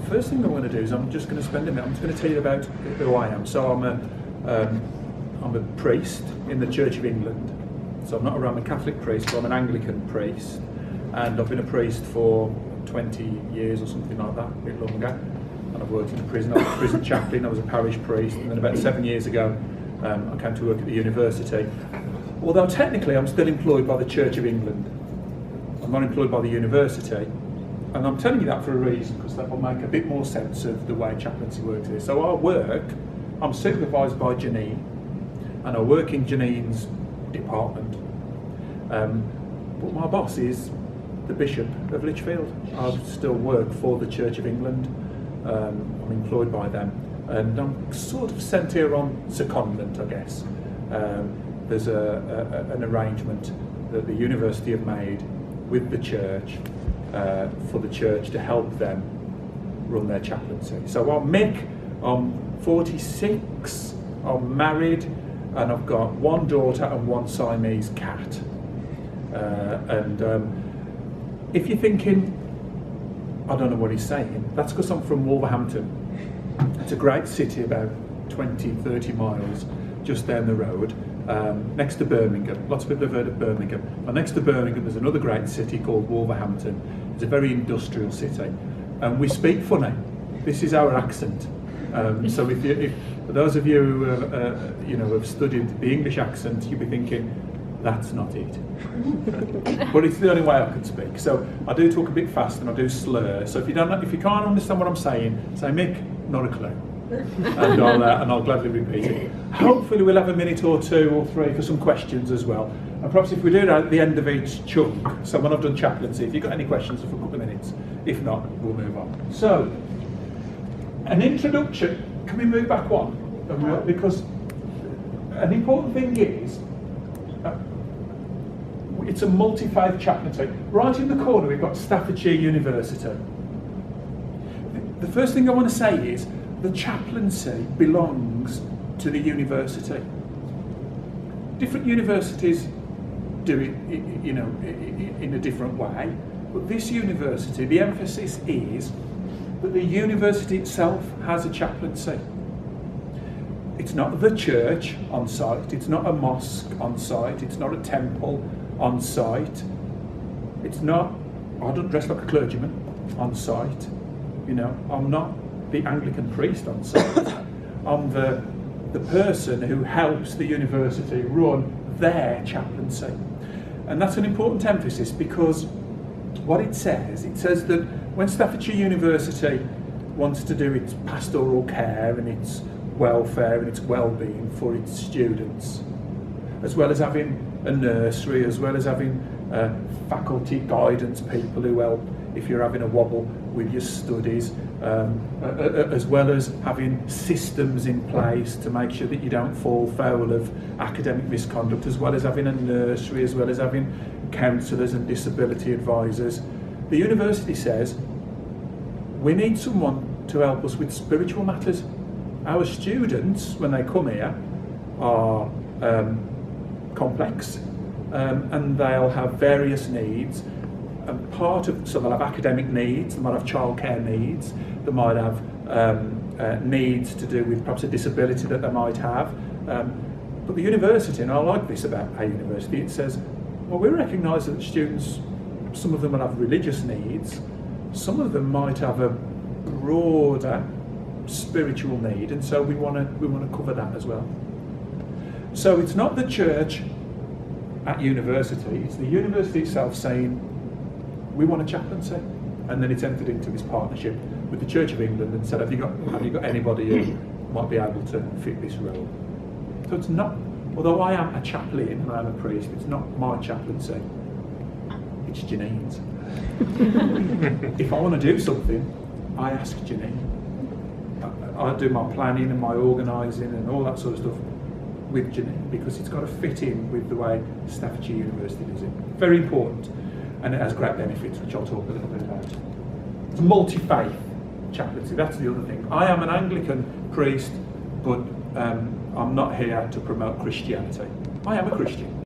First thing I want to do is I'm just going to spend a minute. I'm just going to tell you about who I am. So I'm a priest in the Church of England. So I'm not a Roman Catholic priest, but I'm an Anglican priest, and I've been a priest for 20 years or something like that, a bit longer. And I've worked in a prison. I was a prison chaplain. I was a parish priest, and then about 7 years ago, I came to work at the university. Although technically I'm still employed by the Church of England. I'm not employed by the university. And I'm telling you that for a reason, because that will make a bit more sense of the way chaplaincy works here. So I'm supervised by Janine, and I work in Janine's department. But my boss is the Bishop of Lichfield. I still work for the Church of England. I'm employed by them, and I'm sort of sent here on secondment, I guess. There's an arrangement that the university have made with the church for the church to help them run their chaplaincy. So I'm Mick, I'm 46, I'm married, and I've got one daughter and one Siamese cat. If you're thinking, I don't know what he's saying, that's because I'm from Wolverhampton. It's a great city, about 20-30 miles just down the road, next to Birmingham. Lots of people have heard of Birmingham. And next to Birmingham there's another great city called Wolverhampton. It's a very industrial city, and we speak funny. This is our accent. So if for those of you who have studied the English accent, you'll be thinking, that's not it. But it's the only way I can speak. So I do talk a bit fast and I do slur. So if you can't understand what I'm saying, say, Mick, not a clue. And I'll gladly repeat it. Hopefully we'll have a minute or two or three for some questions as well. And perhaps if we do that at the end of each chunk, so when I've done chaplaincy, if you've got any questions for a couple of minutes, if not, we'll move on. So, an introduction. Can we move back one? Because an important thing is, it's a multi-faith chaplaincy. Right in the corner we've got Staffordshire University. The first thing I want to say is the chaplaincy belongs to the university. Different universities do it, in a different way, but this university, the emphasis is that the university itself has a chaplaincy. It's not the church on site, it's not a mosque on site, it's not a temple on site, it's not, I don't dress like a clergyman on site, I'm not the Anglican priest on site. I'm the person who helps the university run their chaplaincy. And that's an important emphasis, because what it says that when Staffordshire University wants to do its pastoral care and its welfare and its well-being for its students, as well as having a nursery, as well as having faculty guidance people who help if you're having a wobble with your studies, as well as having systems in place to make sure that you don't fall foul of academic misconduct, as well as having a nursery, as well as having counsellors and disability advisors. The university says we need someone to help us with spiritual matters. Our students, when they come here, are complex, and they'll have various needs. And so they'll have academic needs, they might have childcare needs, they might have needs to do with perhaps a disability that they might have. But the university, and I like this about our university, it says, well, we recognise that students, some of them will have religious needs, some of them might have a broader spiritual need, and so we want to cover that as well. So it's not the church at university, it's the university itself saying, we want a chaplaincy, and then it's entered into this partnership with the Church of England and said, have you got anybody who might be able to fit this role? So it's not, although I am a chaplain and I am a priest, it's not my chaplaincy, it's Janine's. If I want to do something, I ask Janine. I do my planning and my organising and all that sort of stuff with Janine, because it's got to fit in with the way Staffordshire University does it. Very important. And it has great benefits, which I'll talk a little bit about. It's multi-faith chaplaincy, that's the other thing. I am an Anglican priest, but I'm not here to promote Christianity. I am a Christian.